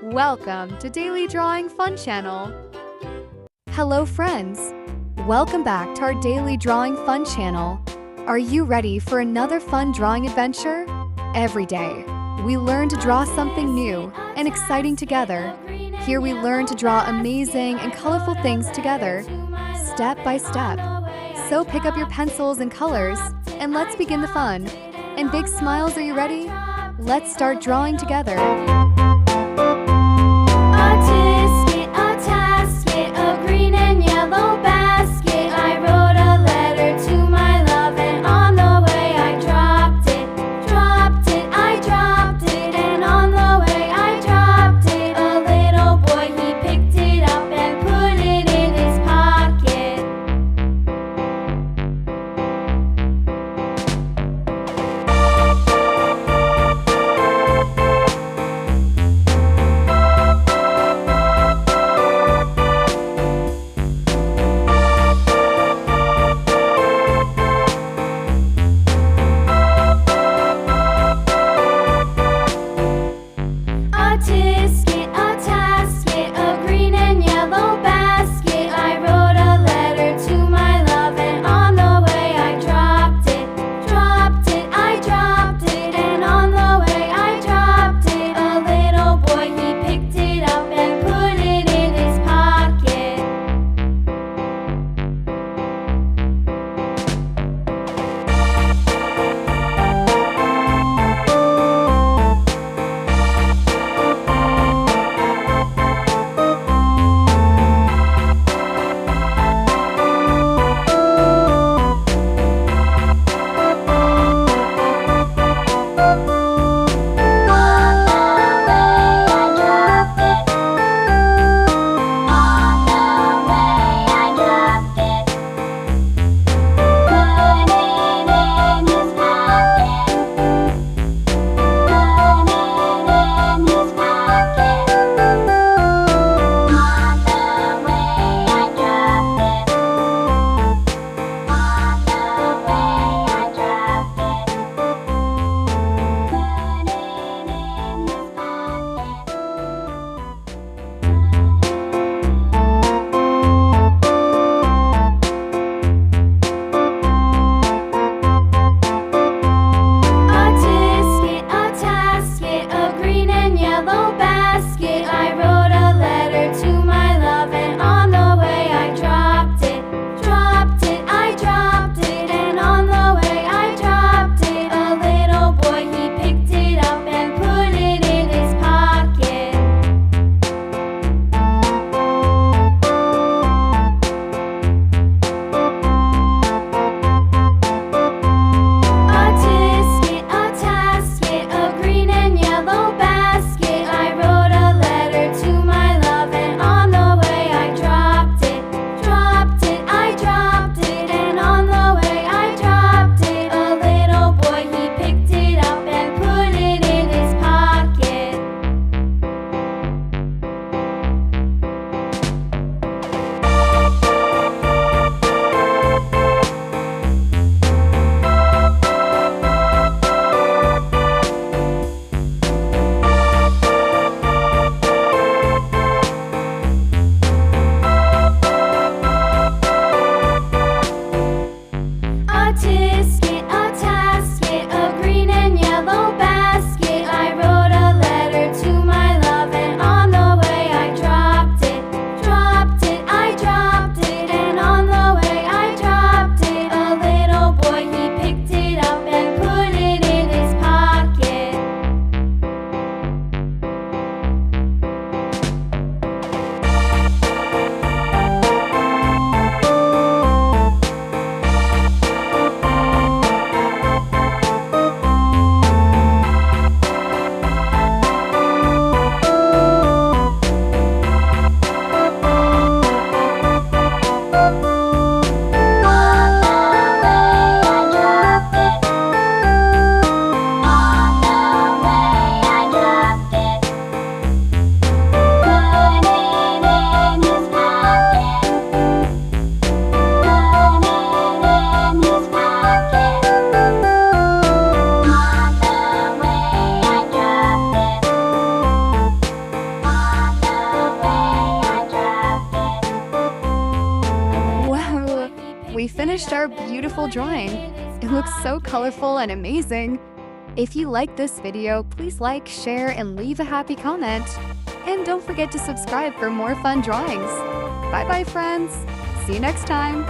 Welcome to Daily Drawing Fun Channel. Hello friends, welcome back to our Daily Drawing Fun Channel. Are you ready for another fun drawing adventure? Every day, we learn to draw something new and exciting together. Here we learn to draw amazing and colorful things together, step by step. So pick up your pencils and colors, and let's begin the fun. And big smiles, are you ready? Let's start drawing together. A green and yellow basket. I wrote a letter to my love, and on the way I dropped it. I dropped it, and on the way I dropped it. A little boy, he picked it up and put it in his pocket. We finished our beautiful drawing. It looks so colorful and amazing. If you like this video, please like, share, and leave a happy comment. And don't forget to subscribe for more fun drawings. Bye-bye, friends. See you next time.